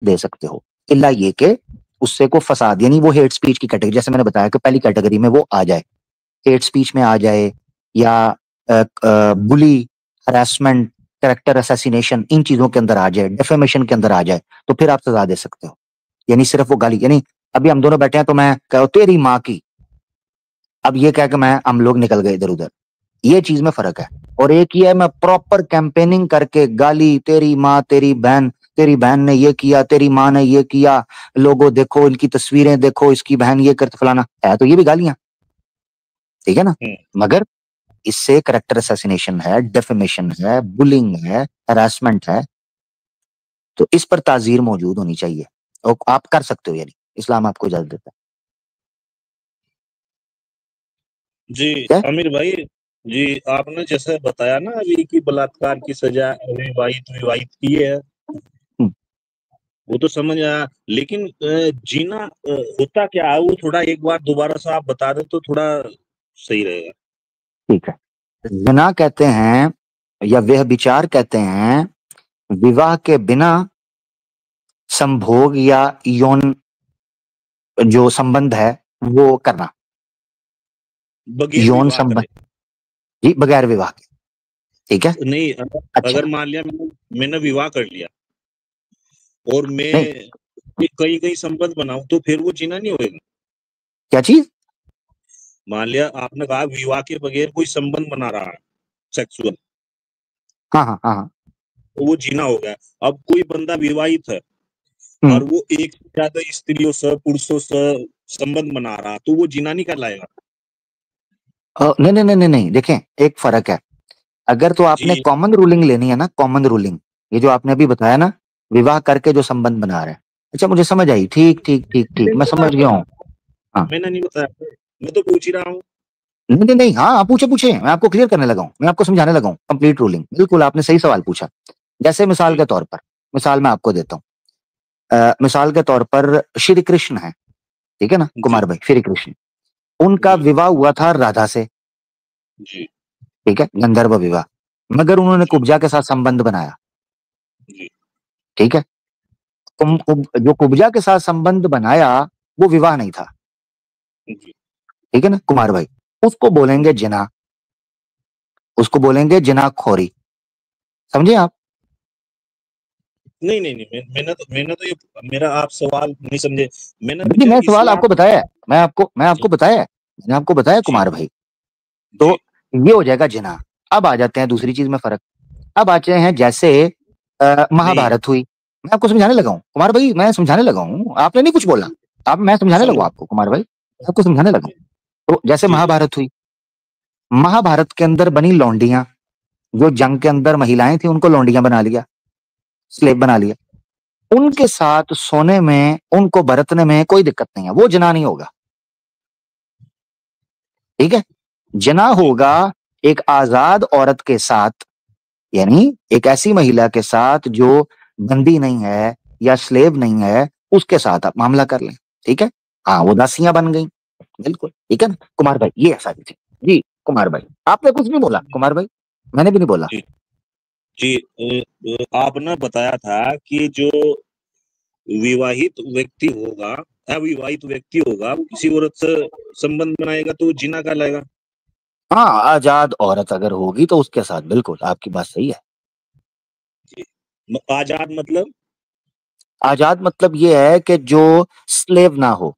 दे सकते हो, इल्ला ये कि उससे को फसाद यानी वो हेट स्पीच की कैटेगरी, जैसे मैंने बताया कि पहली कैटेगरी में वो आ जाए, हेट स्पीच में आ जाए, या बुली, हरासमेंट, कैरेक्टर असैसिनेशन, इन चीजों के अंदर आ जाए, डेफेमेशन के अंदर आ जाए, तो फिर आप सजा दे सकते हो। यानी सिर्फ वो गाली, यानी अभी हम दोनों बैठे हैं तो मैं कहो तेरी माँ की, अब ये कह के हम लोग निकल गए इधर उधर, ये चीज में फर्क है। और एक ही है मैं प्रॉपर कैंपेनिंग करके गाली, तेरी माँ, तेरी बहन ने ये किया, तेरी माँ ने ये किया, लोगों देखो इनकी तस्वीरें देखो, इसकी बहन ये करते फलाना है, तो ये भी गालियां, ठीक है ना। मगर इससे करेक्टर असैसिनेशन है, डेफेमेशन है, बुलिंग है, हरासमेंट है, तो इस पर ताजीर मौजूद होनी चाहिए और आप कर सकते हो, यानी इस्लाम आपको इजाजत देता जी है। आमिर भाई, जी आपने जैसे बताया ना अभी कि बलात्कार की सजा विवाहित विवाहित की है, वो तो समझ आया, लेकिन जीना होता क्या है वो थोड़ा एक बार दोबारा से आप बता दे तो थोड़ा सही रहेगा। ठीक है, जिना कहते हैं या वह विचार कहते हैं विवाह के बिना संभोग या यौन जो संबंध है वो करना, बगैर यौन विवाह करे। संबंध, जी बगैर विवाह के, ठीक है। नहीं अच्छा, अगर मान लिया मैंने विवाह कर लिया और नहीं मैं कई कई संबंध बनाऊं तो फिर वो जीना नहीं होएगा। क्या चीज, मान लिया आपने कहा विवाह के बगैर कोई संबंध बना रहा है सेक्सुअल, हाँ हाँ हाँ हाँ, तो वो जीना हो गया। अब कोई बंदा विवाहित है और वो एक से ज्यादा स्त्रियों से पुरुषों से संबंध बना रहा तो वो जीना नहीं कहलाएगा। नहीं नहीं नहीं नहीं नहीं, देखें एक फर्क है। अगर तो आपने जी कॉमन रूलिंग लेनी है ना, कॉमन रूलिंग, ये जो आपने अभी बताया ना, विवाह करके जो संबंध बना रहे हैं, अच्छा मुझे समझ आई, ठीक ठीक ठीक ठीक, मैं समझ गया हूँ। हाँ, मैंने नहीं बताया, मैं तो पूछ ही रहा हूँ। नहीं नहीं नहीं, हाँ आप पूछे पूछे, मैं आपको क्लियर करने लगा हूँ, मैं आपको समझाने लगा हूँ कंप्लीट रूलिंग, बिल्कुल आपने सही सवाल पूछा। जैसे मिसाल जी के तौर पर, मिसाल मैं आपको देता हूँ, मिसाल के तौर पर श्री कृष्ण है, ठीक है ना, जी कुमार भाई श्री कृष्ण, उनका जी विवाह हुआ था राधा से, जी ठीक है, गंधर्व विवाह, मगर उन्होंने जी कुब्जा के साथ संबंध बनाया, जी ठीक है। जो कुब्जा के साथ संबंध बनाया वो विवाह नहीं था, जी ठीक है ना कुमार भाई, उसको बोलेंगे जिना, उसको बोलेंगे जिनाखोरी, समझे आप। नहीं नहीं नहीं मैंने तो ये मेरा आप सवाल नहीं समझे। मैंने नहीं पूछा मैं सवाल आपको इस्लाम। बताया है, मैं आपको बताया है, मैंने आपको बताया जी कुमार भाई। तो जी ये हो जाएगा जिना। अब आ जाते हैं दूसरी चीज में फर्क, अब आते हैं जैसे नहीं महाभारत हुई, मैं आपको समझाने लगा हूँ कुमार भाई, मैं समझाने लगा हूँ, आपने नहीं कुछ बोला, अब मैं समझाने समझ लगा आपको कुमार भाई, मैं आपको समझाने लगा हूँ। जी तो जैसे जी जी महाभारत हुई, महाभारत के अंदर बनी लौंडियां, जो जंग के अंदर महिलाएं थी उनको लौंडियां बना लिया, स्लेव बना लिया, उनके साथ सोने में, उनको बरतने में कोई दिक्कत नहीं है, वो जना नहीं होगा, ठीक है। जना जी होगा एक आजाद औरत के साथ, यानी एक ऐसी महिला के साथ जो बंदी नहीं है या स्लेव नहीं है, उसके साथ आप मामला कर लें, ठीक है। हाँ वो दासियां बन गई, बिल्कुल ठीक है ना कुमार भाई, ये ऐसा भी थी। जी कुमार भाई आपने कुछ नहीं बोला कुमार भाई, मैंने भी नहीं बोला। जी जी आपने बताया था कि जो विवाहित व्यक्ति होगा, अविवाहित व्यक्ति होगा, वो किसी औरत से संबंध बनाएगा तो वो जिना कहलाएगा। हाँ आजाद औरत अगर होगी तो उसके साथ, बिल्कुल आपकी बात सही है। जी आजाद मतलब आजाद मतलब ये है कि जो स्लेव ना हो,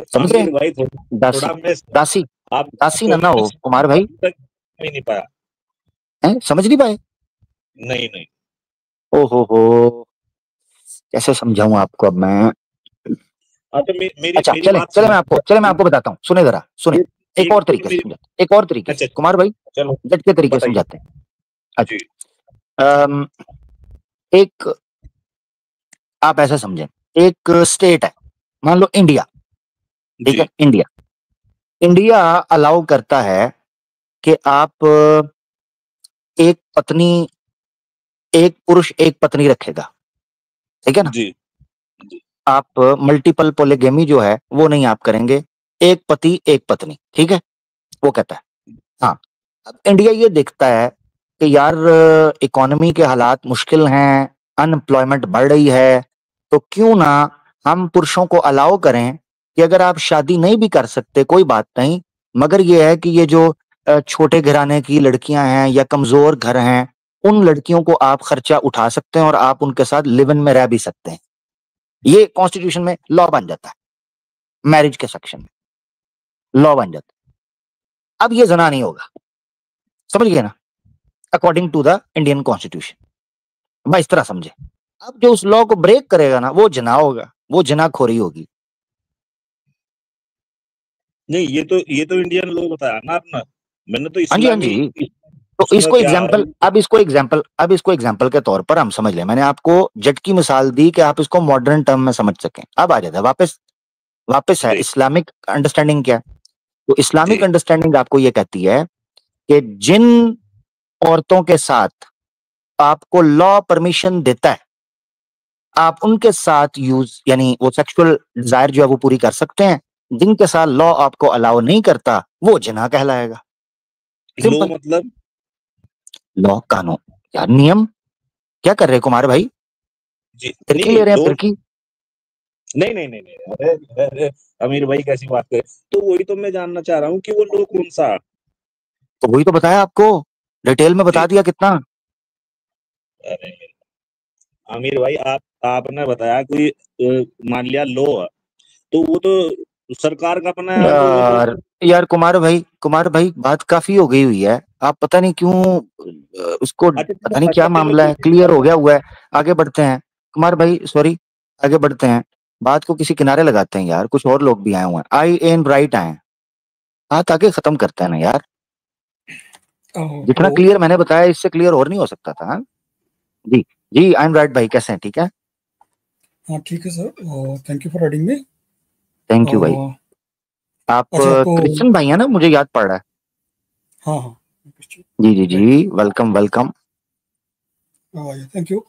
समझ रहे हैं, आमिर भाई दासी, थोड़ा मैं दासी, आप दासी ना हो कॉम्प्लेक्स कुमार भाई, अभी तक नहीं पाया। हैं समझ नहीं पाए। नहीं नहीं हो, कैसे समझाऊं आपको अब मैं। हाँ तो मेरी अच्छा मेरी चले बात चले सुनो। मैं आपको बताता हूँ, सुने जरा सुने, एक और एक तरीके से मेरी समझाते, एक और तरीके से अच्छा कुमार भाई, चलो जट के तरीके से बताइए। समझाते हैं। अच्छा, जी अम, एक, आप ऐसा समझें, एक स्टेट है, मान लो इंडिया, ठीक है, जी इंडिया, इंडिया अलाउ करता है कि आप एक पत्नी, एक पुरुष एक पत्नी रखेगा, ठीक है ना। जी जी आप मल्टीपल पोलिगेमी जो है वो नहीं आप करेंगे, एक पति एक पत्नी, ठीक है, वो कहता है। हाँ, अब इंडिया ये देखता है कि यार इकोनॉमी के हालात मुश्किल हैं, अनएम्प्लॉयमेंट बढ़ रही है, तो क्यों ना हम पुरुषों को अलाउ करें कि अगर आप शादी नहीं भी कर सकते कोई बात नहीं, मगर ये है कि ये जो छोटे घराने की लड़कियां हैं या कमजोर घर हैं, उन लड़कियों को आप खर्चा उठा सकते हैं और आप उनके साथ लिव इन में रह भी सकते हैं। ये कॉन्स्टिट्यूशन में लॉ बन जाता है, मैरिज के सेक्शन में लॉ बन जाता है। अब ये जना नहीं होगा, समझ गए ना, according to the Indian constitution. भाई इस तरह समझे। अब जो उस लॉ को ब्रेक करेगा ना, वो जना होगा, वो जनाखोरी होगी। नहीं, ये तो इंडियन लॉ बताया ना आपने, मैंने तो हाँ जी, हाँ इस्लामी जी। तो उसका इसको क्या एग्जाम्पल, अब इसको एग्जाम्पल के तौर पर हम समझ लें। मैंने आपको जट की मिसाल दी कि आप इसको मॉडर्न टर्म में समझ सकें। अब आ जाता है वापस, वापस है जी इस्लामिक अंडरस्टैंडिंग क्या है। तो जी इस्लामिक अंडरस्टैंडिंग आपको ये कहती है कि जिन औरतों के साथ आपको लॉ परमिशन देता है, आप उनके साथ यूज यानी वो सेक्सुअल डिजायर जो है वो पूरी कर सकते हैं। जिनके साथ लॉ आपको अलाउ नहीं करता, वो जिना कहलाएगा। लो सिंपल। मतलब लॉ, कानून, यार नियम। क्या कर रहे कुमार भाई, जी तिरकी नहीं ले रहे हैं लो तिरकी। नहीं नहीं नहीं नहीं अरे अमीर भाई कैसी बात है। तो वही तो मैं जानना चाह रहा हूँ कि वो लो कौन सा। तो वही तो बताया आपको, डिटेल में बता जी दिया कितना। अरे आमिर भाई आपने बताया कोई मान लिया लो है, तो वो तो सरकार का अपना है, तो वो तो यार यार कुमार भाई बात काफी हो गई हुई है। आप पता नहीं क्यों उसको, अच्छा पता नहीं क्या अच्छा चलो मामला है, ठीक क्लियर है। हो गया हुआ है। आगे बढ़ते हैं कुमार भाई, सॉरी, आगे बढ़ते हैं। बात को किसी किनारे लगाते हैं यार, कुछ और लोग भी आए हुए हैं, आई एन राइट आए हैं। बात आगे खत्म करते हैं ना यार। जितना हेलो। क्लियर मैंने बताया इससे क्लियर और नहीं हो सकता था। हाँ? जी जी, आई एम राइट भाई, कैसे हैं, ठीक है। हाँ ठीक है sir, thank you for adding me. Thank you भाई। आप अच्छा तो क्रिश्चियन भाई है ना, मुझे याद पड़ रहा है। हाँ हाँ जी जी जी, right, welcome welcome. Thank you.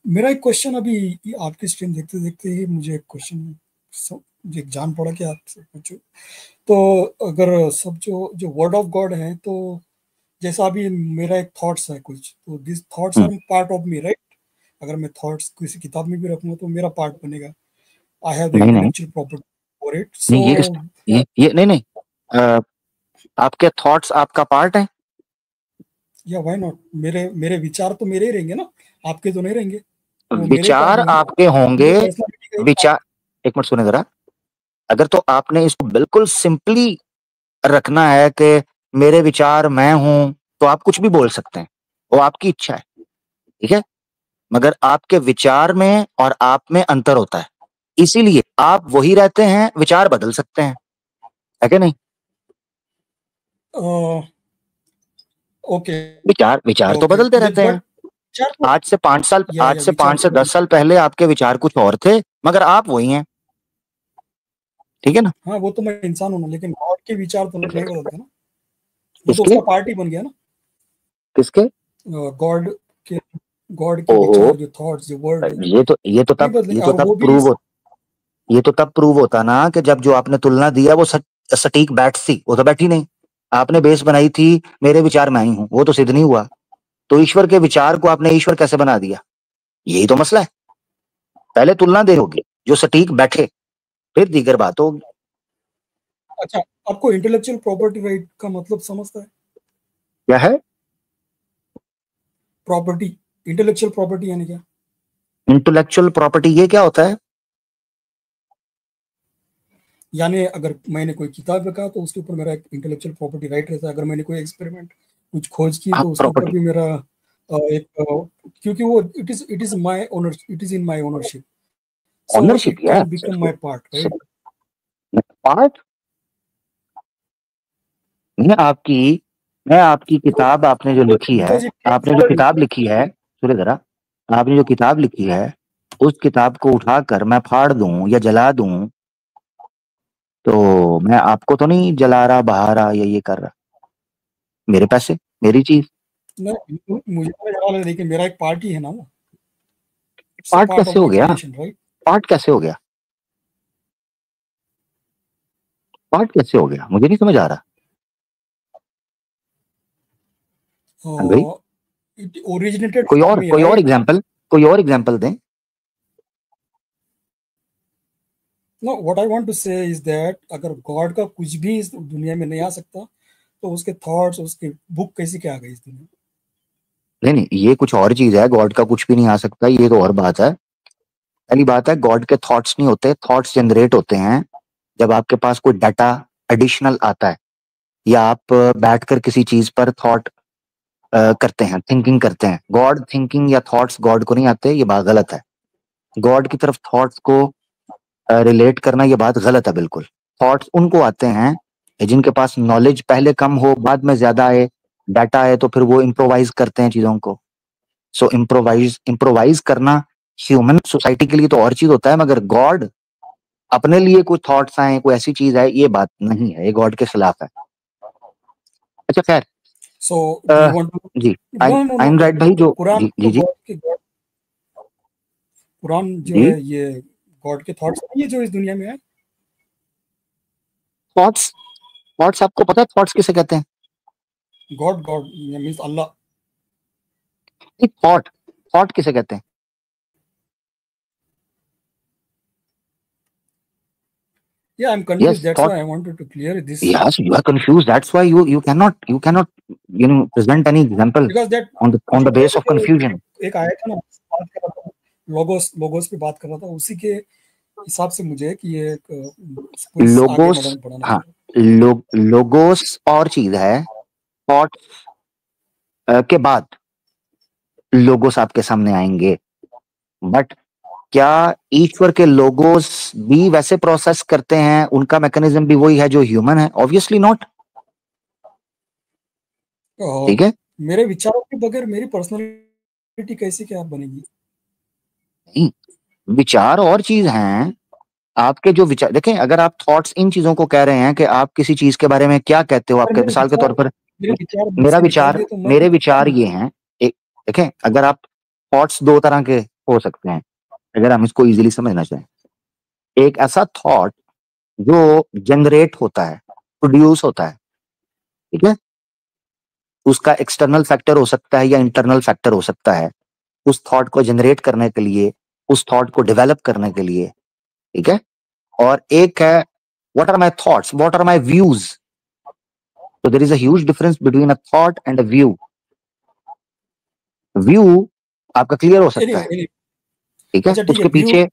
मेरा एक क्वेश्चन अभी आपकी स्क्रीन देखते देखते ही मुझे एक क्वेश्चन मुझे जान पड़ा कि आपसे पूछूं। तो अगर सब जो जो वर्ड ऑफ गॉड है, तो जैसा अभी मेरा एक थॉट्स है कुछ, तो this thoughts are part of me, right? अगर मैं थॉट्स किसी किताब में भी रखूंगा तो मेरा पार्ट बनेगा। आई हैव द नहीं नहीं इंटेलेक्चुअल प्रॉपर्टी फॉर इट, नहीं, सो ये नहीं नहीं, अ, आपके थॉट्स आपका पार्ट है। या व्हाई नॉट, मेरे मेरे विचार तो मेरे ही रहेंगे ना, आपके तो नहीं रहेंगे, वो मेरे ही पार्ट विचार हुए ना, आपके होंगे। मेरे पर्सनालिटी का ही पार्ट। विचार, एक मिनट सुने जरा। अगर तो आपने इसको बिल्कुल सिंपली रखना है कि मेरे विचार मैं हूं, तो आप कुछ भी बोल सकते हैं, वो आपकी इच्छा है, ठीक है। मगर आपके विचार में और आप में अंतर होता है, इसीलिए आप वही रहते हैं, विचार बदल सकते हैं, है कि नहीं। ओके विचार विचार तो ओके, बदलते रहते बट हैं। विचार तो, आज या से विचार 5 तो से 10 साल पहले आपके विचार कुछ और थे, मगर आप वही हैं, ठीक है ना। हाँ वो तो मैं इंसान हूँ ना, लेकिन गॉड के विचार तो नहीं बदलते ना, वो तो किसके उसका पार्ट ही बन गया ना। किसके गॉड के गॉड के ओहो, विचार, जो थॉट्स, जो वर्ड है, नहीं बदले, ये तो और तब वो भी प्रूव हो, ये तो तब प्रूव होता ना कि जब जो आपने तुलना दिया वो सटीक बैठ थी, वो तो बैठी नहीं। आपने बेस बनाई थी मेरे विचार मैं ही हूं, वो तो सिद्ध नहीं हुआ। तो ईश्वर के विचार को आपने ईश्वर कैसे बना दिया, यही तो मसला है। पहले तुलना दे होगी, जो सटीक बैठे, फिर दीगर बात होगी। अच्छा, आपको इंटेलेक्चुअल प्रॉपर्टी राइट का मतलब समझता है? क्या है प्रॉपर्टी, इंटेलेक्चुअल प्रॉपर्टी यानी क्या? इंटेलेक्चुअल प्रॉपर्टी, ये क्या होता है। यानी अगर मैंने कोई किताब लिखा तो उसके ऊपर मेरा एक इंटेलेक्चुअल प्रॉपर्टी राइट रहता है। अगर मैंने कोई एक्सपेरिमेंट, कुछ खोज की, हाँ, तो उसके ऊपर प्रॉपर्टी, भी मेरा क्योंकि वो it is my owner, it is in my ownership, so ownership, it या can become my part, right? Part. मैं आपकी किताब, आपने जो लिखी है, बिकॉज इट आपने जो किताब लिखी है, सुने जरा, आपने जो किताब लिखी है, उस किताब को उठाकर मैं फाड़ दूं या जला दूं, तो मैं आपको तो नहीं जला रहा, बहा रहा या ये कर रहा। मेरे पैसे, मेरी चीज। नहीं, मुझे तो याद है, लेकिन मेरा एक पार्ट ही है ना वो, it's a part part of कैसे द हो गया, क्रिएशन, राइट? पार्ट कैसे हो गया, पार्ट कैसे हो गया, मुझे नहीं समझ आ रहा। हाँ भाई, it originated कोई from और me, कोई और right? एग्जांपल दें। No, what I want to say is that अगर गॉड का कुछ भी इस दुनिया में नहीं आ सकता तो उसके थॉट्स, उसके बुक कैसे क्या आ गई इस दुनिया में? नहीं, ये कुछ और चीज है, गॉड का कुछ भी नहीं आ सकता, ये तो और बात है। पहली बात है, गॉड के थॉट्स नहीं होते, थॉट्स जनरेट होते हैं जब आपके पास कोई डाटा एडिशनल आता है, या आप बैठकर किसी चीज पर थॉट करते हैं, थिंकिंग करते हैं। गॉड थिंकिंग या थॉट्स गॉड को नहीं आते, ये बात गलत है। गॉड की तरफ थॉट्स को रिलेट करना, ये बात गलत है बिल्कुल। थॉट्स उनको आते हैं जिनके पास नॉलेज पहले कम हो, बाद में ज्यादा आए, डाटा आए, तो फिर वो इम्प्रोवाइज करते हैं चीजों को। सो इम्प्रोवाइज करना ह्यूमन सोसाइटी के लिए तो और चीज होता है, मगर गॉड अपने लिए कोई थॉट्स आए, कोई ऐसी चीज है, ये बात नहीं है, ये गॉड के खिलाफ है। अच्छा खैर, So do you want to? जी No. आई एम राइट भाई, जो कुरान जी जी कुरान जो जी है ये गॉड के थॉट्स नहीं है जो इस दुनिया में है। थॉट्स थॉट्स आपको पता है थॉट्स किसे कहते हैं? गॉड मींस अल्लाह। थॉट थॉट किसे कहते हैं? Yeah, I'm confused. Yes, That's thought. why I wanted to clear this. Yes, you are confused. That's why you cannot present any example Because that on the base of confusion. एक आया था ना, बात कर रहा था, लोगोस पे बात कर रहा था, उसी के हिसाब से मुझे कि ये लोगोस, हाँ, लोगोस और चीज है, थॉट के बाद लोगोस आपके सामने आएंगे। बट क्या ईश्वर के लोगोस भी वैसे प्रोसेस करते हैं? उनका मैकेनिज्म भी वही है जो ह्यूमन है? Obviously not. ठीक है, मेरे विचारों के बगैर मेरी पर्सनालिटी कैसे क्या बनेगी? नहीं, विचार और चीज हैं। आपके जो विचार देखें, अगर आप थॉट्स इन चीजों को कह रहे हैं कि आप किसी चीज के बारे में क्या कहते हो, आपके मिसाल के तौर पर मेरे विचार ये हैं। एक देखें, अगर आप थॉट्स दो तरह के हो सकते हैं, अगर हम इसको इजीली समझना चाहें। एक ऐसा थॉट जो जनरेट होता है, प्रोड्यूस होता है, ठीक है, उसका एक्सटर्नल फैक्टर हो सकता है या इंटरनल फैक्टर हो सकता है, उस थॉट को जनरेट करने के लिए, उस थॉट को डेवलप करने के लिए, ठीक है। और एक है what are my thoughts, what are my views. तो there is a huge difference between a thought and a view. View आपका क्लियर हो सकता है, ठीक है, उसके पीछे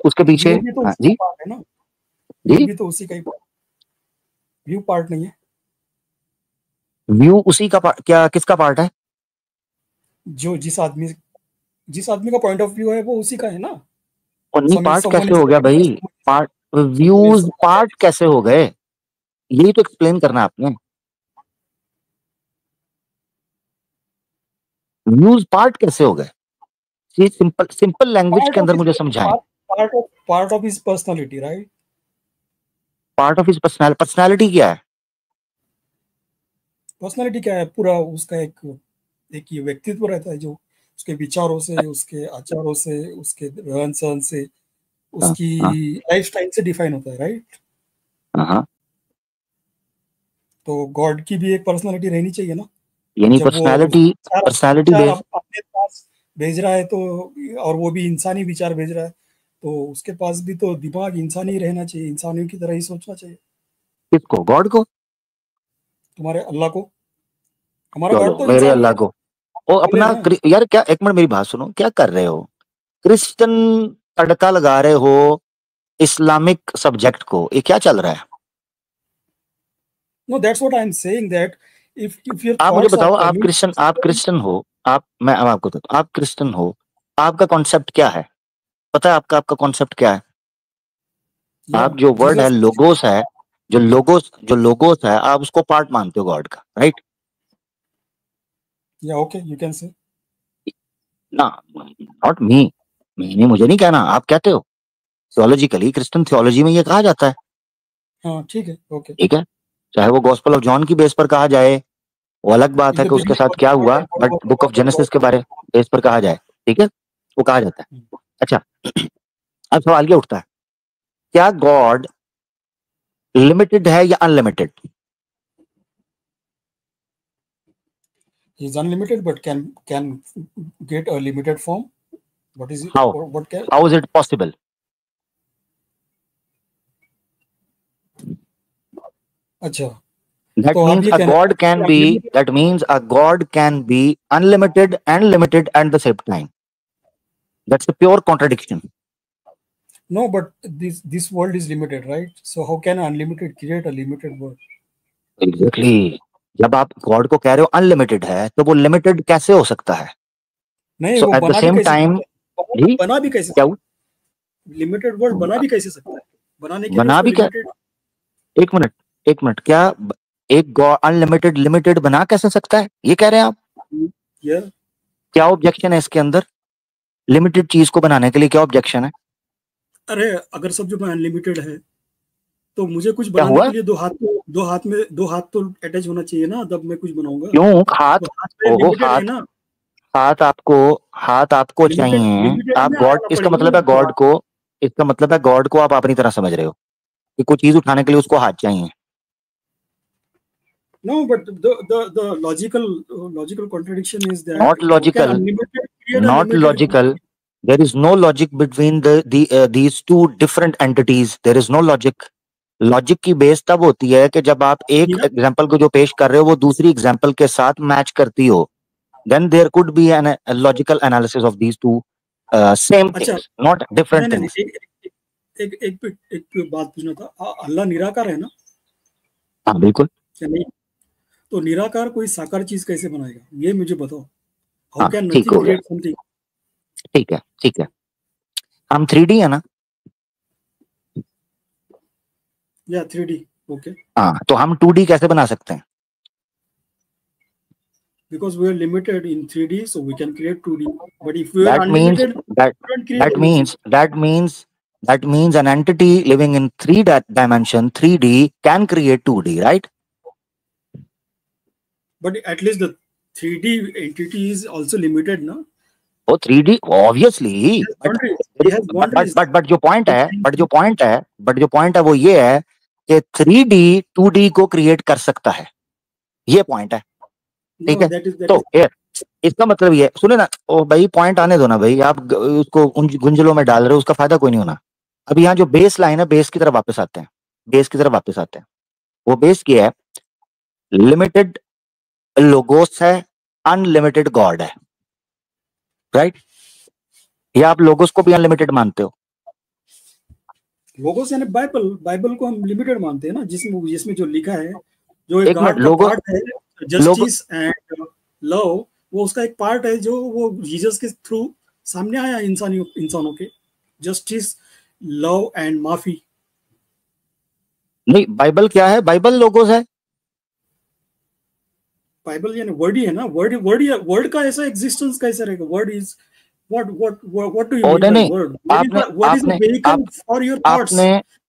उसके पीछे हाँ, जी व्यू भी तो उसी का ही व्यू पार्ट नहीं है? व्यू उसी का क्या किसका पार्ट है? जो जिस आदमी का पॉइंट ऑफ व्यू है वो उसी का है ना। और नहीं, पार्ट कैसे हो गया भाई? पार्ट व्यूज पार्ट कैसे हो गए? यही तो एक्सप्लेन करना है आपने। व्यूज पार्ट कैसे हो गए? ये सिंपल लैंग्वेज के अंदर मुझे समझाएं। Part of his personality, right? Part of his personality क्या है? पर्सनालिटी क्या है? पूरा उसका एक ये व्यक्तित्व रहता है जो उसके विचारों से, उसके आचारों से, उसके रहन सहन से, उसकी लाइफस्टाइल से डिफाइन होता है, राइट? हाँ, तो गॉड की भी एक पर्सनालिटी रहनी चाहिए ना। यानी पर्सनालिटी अपने पास भेज रहा है तो, और वो भी इंसानी विचार भेज रहा है, तो उसके पास भी तो दिमाग इंसानी रहना चाहिए, इंसानियों की तरह ही सोचना चाहिए। किसको? गॉड को? तुम्हारे अल्लाह को? हमारा गॉड तो मेरे अल्लाह को ओ अपना यार, क्या एक मिनट मेरी बात सुनो, क्या कर रहे हो? क्रिश्चियन तड़का लगा रहे हो इस्लामिक सब्जेक्ट को, ये क्या चल रहा है? No, that's what I'm saying, that if your आप मुझे बताओ, आप क्रिश्चियन हो, मैं आपको बताता हूं, आप क्रिश्चियन हो, आपका कॉन्सेप्ट क्या है? पता है आपका कॉन्सेप्ट क्या है? आप जो वर्ड है लोगोस है, जो लोगोस है, आप उसको पार्ट मानते हो गॉड का, राइट? या ओके, यू कैन से ना, नॉट मी, मैंने मुझे नहीं कहना, आप कहते हो। थियोलॉजिकली, क्रिश्चियन थियोलॉजी में ये कहा जाता है। हाँ, ठीक है, ओके, ठीक है, चाहे वो गॉस्पेल ऑफ जॉन की बेस पर कहा जाए, वो अलग बात है कि उसके साथ क्या हुआ, बट बुक ऑफ जेनेसिस के बारे बेस पर कहा जाए, ठीक है, वो कहा जाता है। अच्छा, अब सवाल ये उठता है, क्या गॉड लिमिटेड है या unlimited? He's unlimited, but can get a limited form. What is it? How? What can? How is it possible? अच्छा. That तो means आप ये a कहना God can be. unlimited. That means a God can be unlimited and limited at the same time. That's a pure contradiction. No, but this world is limited, right? So how can unlimited create a limited world? Exactly. जब आप God को कह रहे हो unlimited है तो वो limited कैसे हो सकता है? नहीं, So वो at the बना भी same कैसे time, सकता है? जी बना भी कैसे क्या सकता है? लिमिटेड वर्ल्ड बना भी कैसे सकता है? बनाने के लिए बना उसको भी क्या? लिमिटेड. एक मिनट क्या एक गॉड अनलिमिटेड लिमिटेड बना कैसे सकता है? ये कह रहे हैं आप? या क्या ऑब्जेक्शन है इसके अंदर? लिमिटेड चीज को बनाने के लिए क्या ऑब्जेक्शन है? अरे अगर सब जो अनलिमिटेड है तो मुझे कुछ क्या बनाने हुआ? के लिए दो हाथ तो अटैच होना चाहिए ना, तब मैं कुछ बनाऊंगा. क्यों हाथ? तो हाथ में ओहो लिमिटेड है हाथ ना. हाथ आपको चाहिए. लिमिटेड आप में गॉड आना इसका पड़ेगा मतलब ना है उसको. गॉड को आप अपनी तरह समझ रहे हो कि कोई चीज उठाने के लिए उसको हाथ चाहिए. No, but the logical contradiction is that Not how can logical. unlimited create a Not limited logical. world? There is no logic between these two different entities. There is no logic. Logic की base तब होती है कि जब आप एक Yeah. Example को जो पेश कर रहे हो वो दूसरी एग्जांपल के साथ मैच करती हो. Then there could be a logical analysis of these two same अच्छा. things, not different नहीं, things. एक बात पूछना था. अल्लाह निराकार है ना? हाँ बिल्कुल. क्या नहीं? तो निराकार कोई साकार चीज कैसे बनाएगा, ये मुझे बताओ. हाउ हाँ कैन ठीक नथिंग हो गया. Create something? ठीक है. हम 3D है ना? या 3D. ओके. हाँ तो हम 2D कैसे बना सकते हैं? Because we are limited in 3D, so we can create 2D. But if we are That means unlimited, we can't create that means an entity living in 3 dimension 3D can create 2D, right? But at least the 3D entity is also limited, no? Oh, 3D obviously. It has boundaries. But जो point है वो ये है कि 3D 2D को create कर सकता है. ये पॉइंट है. ठीक है. तो इसका मतलब ये सुने ना. ओ भाई पॉइंट आने दो ना भाई. आप उसको गुंजलों में डाल रहे हो, उसका फायदा कोई नहीं होना. अब यहाँ जो बेस लाइन है बेस की तरफ वापस आते हैं. वो बेस क्या है? लिमिटेड लोगोस है, अनलिमिटेड गॉड है, राइट? या आप लोगोस को भी अनलिमिटेड मानते हो? लोगोस यानी बाइबल को हम लिमिटेड मानते हैं ना, जिसमें जो लिखा है, जो एक मिनट, गॉड का पार्ट है, जस्टिस एंड लव, वो उसका एक पार्ट है जो वो जीसस के थ्रू सामने आया इंसानों के. जस्टिस, लव एंड माफी. नहीं, बाइबल क्या है? बाइबल लोगोस है. बाइबल यानी वर्ड ही है ना. वर्ड का ऐसा एग्जिस्टेंस कैसे रहेगा? Word is what do you mean by word? Word is a vehicle for your thoughts.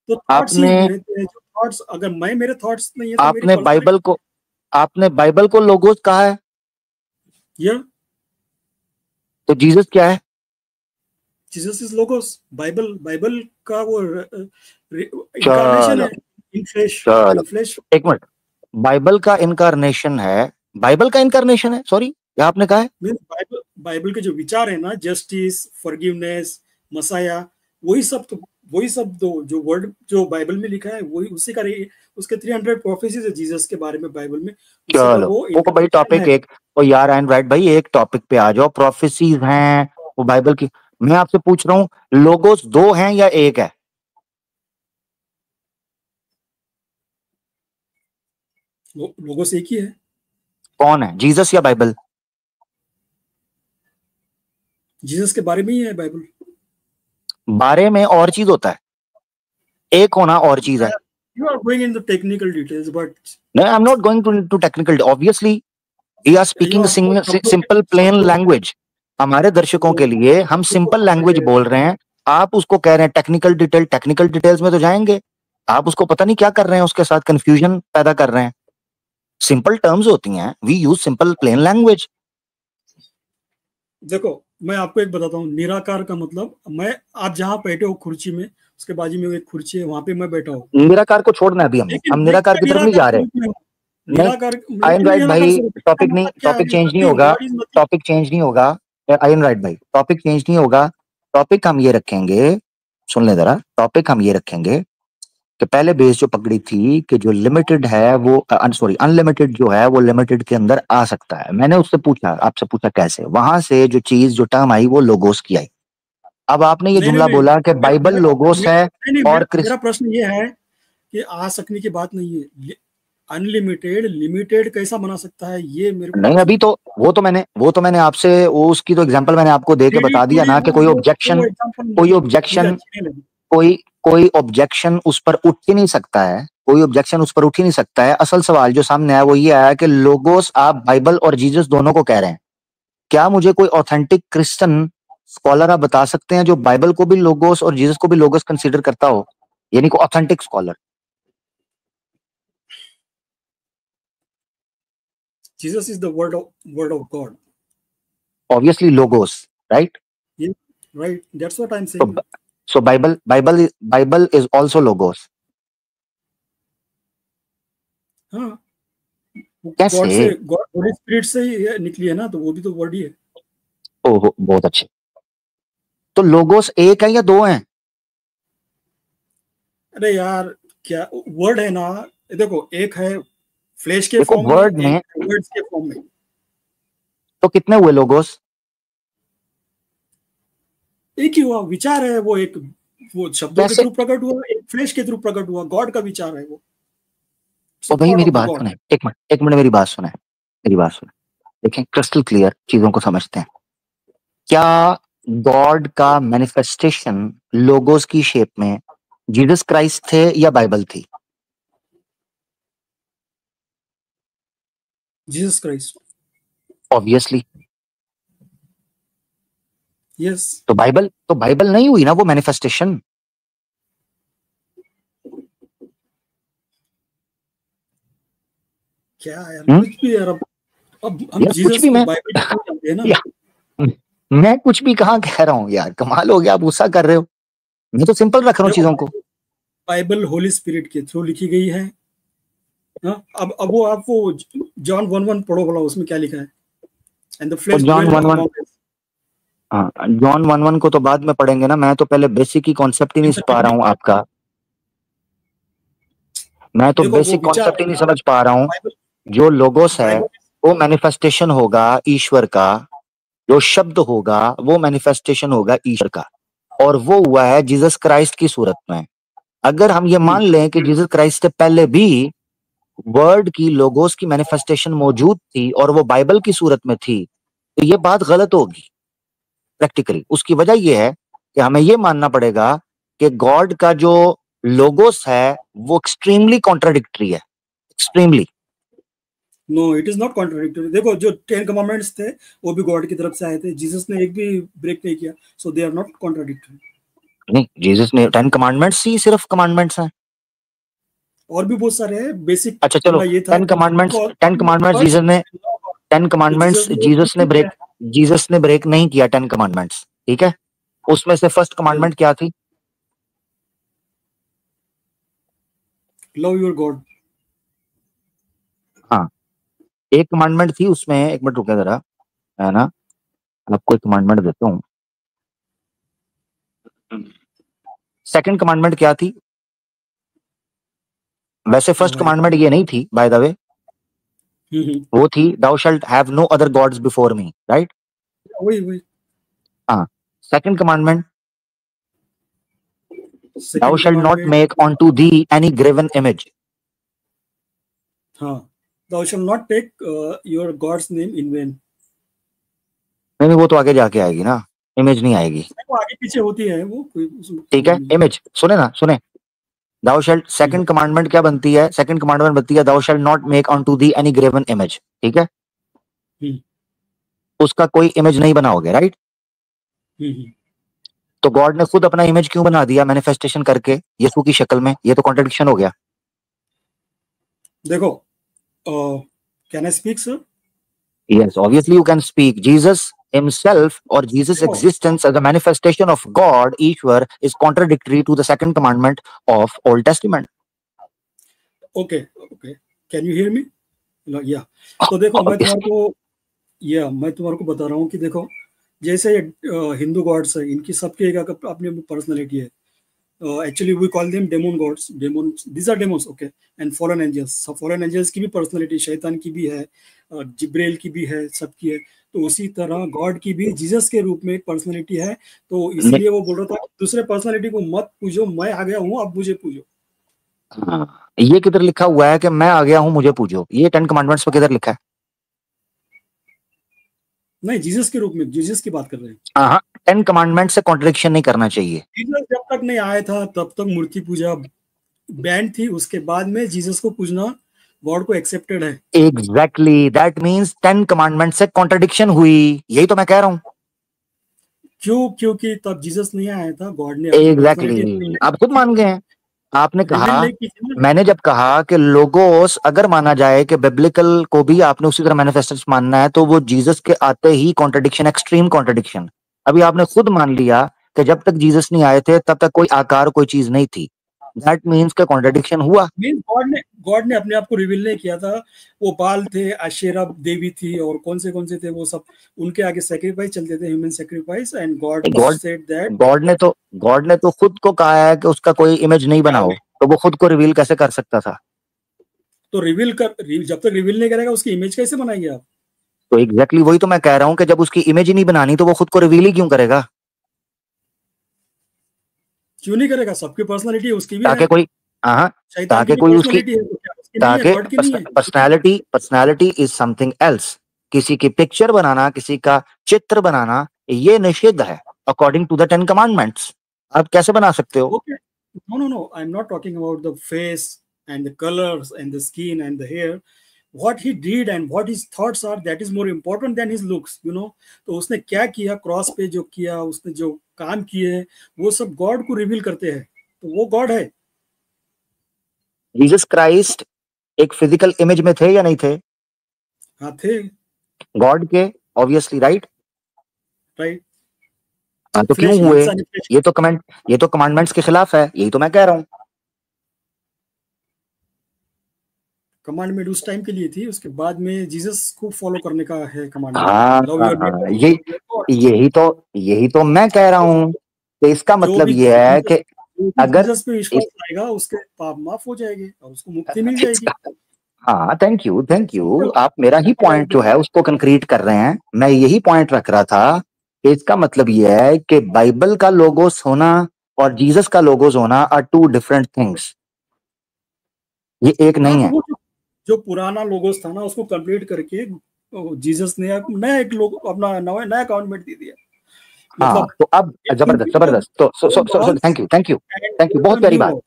तो thoughts ही रहते हैं. जो thoughts, अगर मेरे thoughts नहीं है तो आपने बाइबल को लोगोस कहा है. Yeah. तो जीसस क्या है? Jesus is logos. बाइबल का वो इनकार्नेशन है. इन फ्लेश. एक मिनट. बाइबल का इनकार्नेशन है. सॉरी, क्या आपने कहा है? बाइबल के जो विचार है ना, जस्टिस, फॉरगिवनेस, मसाया, वही सब जो वर्ड जो बाइबल में लिखा है वही उसी का उसके 300 प्रोफेसीज है जीसस के बारे में बाइबल में. चलो वो भाई टॉपिक एक. ओ यार एंड राइट भाई, एक टॉपिक पे आ जाओ. प्रोफेसीज हैं वो बाइबल की. मैं आपसे पूछ रहा हूँ, लोगोस 2 हैं या 1 है? लोगोस एक ही है. कौन है, जीसस या बाइबल? जीसस के बारे में ही है बाइबल. बारे में और चीज होता है, एक होना और चीज है. You are going into technical details, but no, I'm not going to technical. Obviously, we are speaking simple plain language. हमारे दर्शकों के लिए हम सिंपल लैंग्वेज बोल रहे हैं. आप उसको कह रहे हैं टेक्निकल डिटेल्स में तो जाएंगे. आप उसको पता नहीं क्या कर रहे हैं, उसके साथ कंफ्यूजन पैदा कर रहे हैं. सिंपल टर्म्स होती हैं. We use simple plain language. देखो मैं आपको एक बताता हूँ. निराकार का मतलब, आप जहाँ बैठे हो खुर्ची में, उसके बाजू में एक खुर्ची है, वहां पे मैं बैठा हूँ. निराकार को छोड़ना है अभी. हम निराकार की तरफ नहीं जा रहे. निराकार आई एम राइट भाई, टॉपिक चेंज नहीं होगा, टॉपिक चेंज नहीं होगा। आई एम राइट भाई, टॉपिक चेंज नहीं होगा। टॉपिक हम ये रखेंगे, सुन ले जरा, टॉपिक हम ये रखेंगे कि पहले बेस जो पकड़ी थी कि जो लिमिटेड है वो सॉरी अनलिमिटेड जो है वो लिमिटेड के अंदर आ सकता है। मैंने उससे पूछा, आपसे पूछा कैसे, वहां से जो चीज जो टर्म आई वो लोगोस की आई। अब आपने ये जुमला बोला कि बाइबल लोगोस है और मेरा प्रश्न ये है कि आ सकने की बात नहीं है, अनलिमिटेड लिमिटेड कैसा बना सकता है ये मेरे को नहीं। अभी तो वो तो मैंने आपसे वो उसकी तो एग्जांपल मैंने आपको दे के बता दिया ना कि कोई ऑब्जेक्शन उस पर उठ ही नहीं सकता है, कोई ऑब्जेक्शन उस पर उठ ही नहीं सकता है। असल सवाल जो सामने आया वो ये आया कि लोगोस आप बाइबल और जीसस दोनों को कह रहे हैं, क्या मुझे कोई ऑथेंटिक क्रिश्चियन स्कॉलर आप बता सकते हैं जो बाइबल को भी लोगोस और जीसस को भी लोगोस कंसीडर करता हो, यानी कोई authentic scholar? Jesus is the word of God. Obviously logos, right? Yeah, right. That's what I'm saying. So Bible is also logos. हाँ, कैसे? गॉड होली स्पिरिट से ही निकली है ना, तो वो भी तो वर्ड ही है। ओह, बहुत अच्छे। तो लोगोस एक है या दो हैं? अरे यार, क्या वर्ड है ना, देखो एक है फ्लैश के फॉर्म वर्ड में, वर्ड्स के फॉर्म में। तो कितने हुए लोगोस? एक ही हुआ, विचार है वो, एक वो शब्दों के थ्रू प्रकट हुआ, एक फ्लैश के थ्रू प्रकट हुआ, गॉड का विचार है वो। तो भाई मेरी बात सुने, एक मिनट मेरी बात सुने, देखें क्रिस्टल क्लियर चीजों को समझते हैं। क्या गॉड का मैनिफेस्टेशन लोगोस की शेप में जीसस क्राइस्ट थे या बाइबल थी? Jesus Christ, obviously. यस। तो बाइबल नहीं हुई ना वो मैनिफेस्टेशन। क्या यार, कुछ भी यार, अब हम जीसस को बाइबल को जानते हैं ना। मैं कुछ भी कहाँ कह रहा हूँ यार, कमाल हो गया, आप गुस्सा कर रहे हो। मैं तो सिंपल रख रहा हूँ चीजों को। बाइबल होली स्पिरिट के थ्रू लिखी गई है। अब वो आपको जॉन 1:1 पढ़ो भला, उसमें क्या लिखा है? एंड द फ्लेश जॉन 1:1 को तो बाद में पढ़ेंगे ना, मैं तो पहले बेसिक ही कॉन्सेप्ट ही नहीं पा रहा हूँ आपका। मैं तो बेसिक कॉन्सेप्ट ही नहीं समझ पा रहा हूँ। जो लोगोस है वो मैनिफेस्टेशन होगा ईश्वर का, जो शब्द होगा वो मैनिफेस्टेशन होगा ईश्वर का, और वो हुआ है जीसस क्राइस्ट की सूरत में। अगर हम ये मान लें कि जीसस क्राइस्ट से पहले भी वर्ड की लोगोस की मैनिफेस्टेशन मौजूद थी और वो बाइबल की सूरत में थी, तो ये बात गलत होगी प्रैक्टिकली। उसकी वजह ये है कि हमें ये मानना पड़ेगा कि गॉड का जो लोगोस है वो एक्सट्रीमली कॉन्ट्राडिक्टरी है, extremely. No, it is not contradictory. देखो, जो 10 कमांडमेंट्स थे वो भी गॉड की तरफ से आए थे, जीसस ने एक भी ब्रेक नहीं किया, सो दे आर नॉट कॉन्ट्राडिक्टरी। नहीं, जीसस ने 10 कमांडमेंट्स ही सिर्फ कमांडमेंट्स हैं, और भी बहुत सारे हैं बेसिक। अच्छा चलो, 10 कमांडमेंट्स जीसस ने ब्रेक नहीं किया 10 कमांडमेंट्स, ठीक है। उसमें से फर्स्ट कमांडमेंट क्या थी? Love your God. हाँ, एक कमांडमेंट थी उसमें, एक मिनट रुके जरा, है ना, आपको एक कमांडमेंट देता हूँ। सेकंड कमांडमेंट क्या थी? वैसे फर्स्ट कमांडमेंट ये नहीं थी बाय द वे, वो थी thou shalt have no other gods before me, right? वही। हाँ, second commandment thou shalt not make unto thee any graven image. हाँ, thou shalt not take your God's name in vain. नहीं, वो तो आगे जाके आएगी ना, इमेज नहीं आएगी, वो आगे पीछे होती है वो, ठीक है। इमेज सुने thou shalt, सेकंड कमांडमेंट क्या बनती है? सेकंड कमांडमेंट बनती है thou shalt not make unto thee any graven image, ठीक है। उसका कोई इमेज नहीं बनाओगे, राइट? तो गॉड ने खुद अपना इमेज क्यों बना दिया मैनिफेस्टेशन करके यीशु की शक्ल में? ये तो कॉन्ट्रडिक्शन हो गया। देखो, can I speak sir? Yes, obviously you can speak. Jesus himself or Jesus' existence as a manifestation of God, Ishwar, is contradictory to the second commandment of Old Testament. Okay. Can you hear me? या तो देखो मैं तुम्हारे को बता रहा हूँ कि देखो जैसे हिंदू गॉड्स है, इनकी सबकी एक अपनी अपनी पर्सनैलिटी है. Actually we call them demon gods. These are demons, okay, and fallen angels. सब fallen angels की भी पर्सनैलिटी, शैतान की भी है, जिब्रेल की भी है, सबकी है. तो उसी तरह गॉड की भी जीसस के रूप में एक पर्सनैलिटी है. तो इसलिए वो बोल रहा था दूसरे पर्सनैलिटी को मत पूजो, मैं आ गया हूँ, अब मुझे पूजो. ये किधर लिखा हुआ है कि मैं आ गया हूँ मुझे पूजो? ये 10 कमांडमेंट्स पे किधर लिखा है? नहीं, जीसस के रूप में, जीसस की बात कर रहे हैं. हाँ, 10 कमांडमेंट से कॉन्ट्रडिक्शन नहीं करना चाहिए. जीसस जब तक नहीं आया था तब तक मूर्ति पूजा बैन थी. उसके बाद में जीसस को पूजना गॉड को एक्सेप्टेड है. एग्जैक्टली, दैट मींस 10 कमांडमेंट से कॉन्ट्रडिक्शन हुई. यही तो मैं कह रहा हूँ. क्यों? क्योंकि तब जीसस नहीं आया था, गॉड ने. एग्जैक्टली, आप खुद मान गए हैं. आपने कहा, मैंने जब कहा कि लोगोस अगर माना जाए कि बिब्लिकल को भी आपने उसी तरह मैनिफेस्टेशन मानना है, तो वो जीसस के आते ही कॉन्ट्रडिक्शन, एक्सट्रीम कॉन्ट्रडिक्शन. अभी आपने खुद मान लिया कि जब तक जीसस नहीं आए थे तब तक कोई आकार, कोई चीज नहीं थी. दैट मीन्स का कॉन्ट्रडिक्शन हुआ. गॉड ने अपने आप को रिवील नहीं किया था. वो बाल थे, अशेरा देवी थी, और कौन से थे वो सब उनके आगे सैक्रिफाइस चलते थे, human sacrifice. And God said that, God ने तो खुद को कहा है कि उसका कोई इमेज नहीं बनाओ. तो वो खुद को रिवील कैसे कर सकता था? तो जब तक रिवील नहीं करेगा उसकी इमेज कैसे बनाएंगे आप? तो एग्जैक्टली वही तो मैं कह रहा हूं कि जब उसकी इमेज ही नहीं बनानी तो वो खुद को रिवील ही क्यों करेगा? क्यों नहीं करेगा? सबकी पर्सनालिटी उसकी भी ताकि है. कोई ताकि कोई उसकी पर्सनालिटी इज समथिंग एल्स. किसी की पिक्चर बनाना, किसी का चित्र बनाना, ये निषिद्ध है अकॉर्डिंग टू द 10 कमांडमेंट्स. आप कैसे बना सकते हो? No, I'm not talking about the face and the colors and the skin and the hair. What he did and what his thoughts are, that is more important than his looks, you know. तो उसने क्या किया, cross पे जो किया, उसने जो काम किए, वो सब गॉड को रिवील करते हैं. तो वो गॉड है. जीसस क्राइस्ट एक फिजिकल इमेज में थे या नहीं थे? हाँ, थे. गॉड के, ऑब्वियसली. राइट. तो क्यों हुए? ये तो कमांडमेंट्स के खिलाफ है. यही तो मैं कह रहा हूं. कमांडमेंट उस टाइम के लिए थी, उसके बाद में जीसस को फॉलो करने का है कमांडमेंट. यही तो मैं कह रहा हूं. तो इसका मतलब ये है कि अगर जीसस पे विश्वास आएगा उसके पाप माफ हो जाएंगे और उसको मुक्ति मिल जाएगी. हाँ, थैंक यू. आप मेरा ही पॉइंट जो है उसको कंक्रीट कर रहे हैं. मैं यही पॉइंट रख रहा था कि इसका मतलब ये है कि बाइबल का लोगोस होना और जीसस का लोगोस होना आर 2 डिफरेंट थिंग्स. ये एक नहीं है. जो पुराना लोगोस था ना, उसको कंप्लीट करके जीसस ने नया एक लोग अपना नया कमांडमेंट दे दिया. हाँ, तो अब जबरदस्त. तो थैंक यू. बहुत प्यारी बात.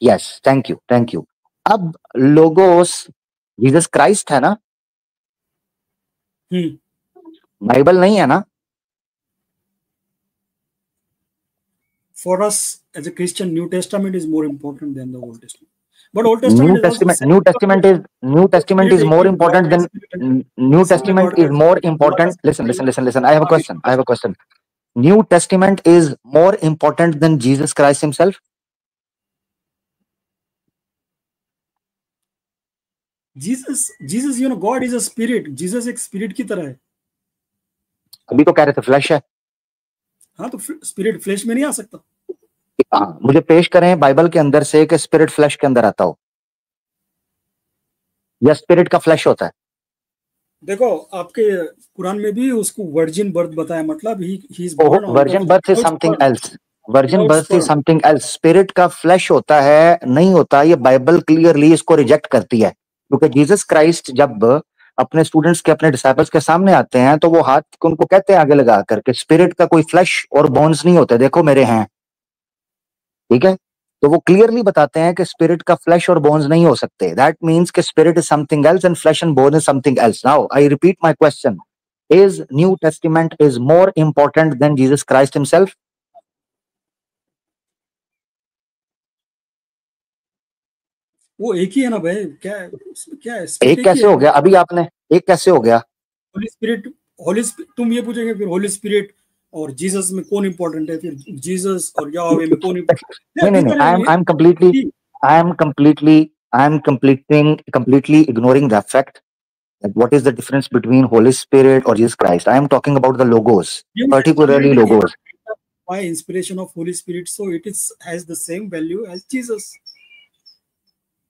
Yes, thank you. अब लोगोस जीसस क्राइस्ट है ना? बाइबल नहीं है ना? For us as a Christian, New Testament is more important than the Old Testament. But Old Testament New Testament is more important than New Testament is more important. Listen. I have a question. New Testament is more important than Jesus Christ himself. Jesus, you know, God is a spirit. Jesus एक spirit की तरह है. अभी तो कह रहे थे flash है. हाँ, तो स्पिरिट फ्लैश में नहीं आ सकता. मुझे पेश करें बाइबल के अंदर से कि स्पिरिट फ्लैश के अंदर आता हो या स्पिरिट का फ्लैश होता है. देखो, आपके कुरान में भी उसको वर्जिन बर्थ बताया. मतलब ही is born. Virgin birth is something else. Virgin birth is something else. Spirit का फ्लैश होता है, नहीं होता. ये बाइबल क्लियरली इसको रिजेक्ट करती है. क्योंकि जीसस क्राइस्ट जब अपने स्टूडेंट्स के, अपने डिसाइपल्स के सामने आते हैं तो वो हाथ उनको कहते हैं आगे लगा करके, स्पिरिट का कोई फ्लैश और बोन्स नहीं होते. देखो मेरे हैं. ठीक है. तो वो क्लियरली बताते हैं कि स्पिरिट का फ्लैश और बोन्स नहीं हो सकते. दैट मींस कि spirit is something else and flesh and bone is something else. Now I repeat my question. Is New Testament is more important than Jesus Christ himself? वो एक ही है ना भाई. क्या है? एक कैसे हो गया? अभी आपने एक कैसे हो गया? होली स्पिरिट तुम ये पूछेंगे फिर होली स्पिरिट और जीसस में कौन इंपॉर्टेंट है? फिर जीसस और याहवे में कौन इंपॉर्टेंट? नहीं. I am completely I am completely ignoring the fact that what is the difference between Holy Spirit or Jesus Christ. I am talking about the logos, particularly mentioned logos. by inspiration of Holy Spirit, so it is has the same value as Jesus.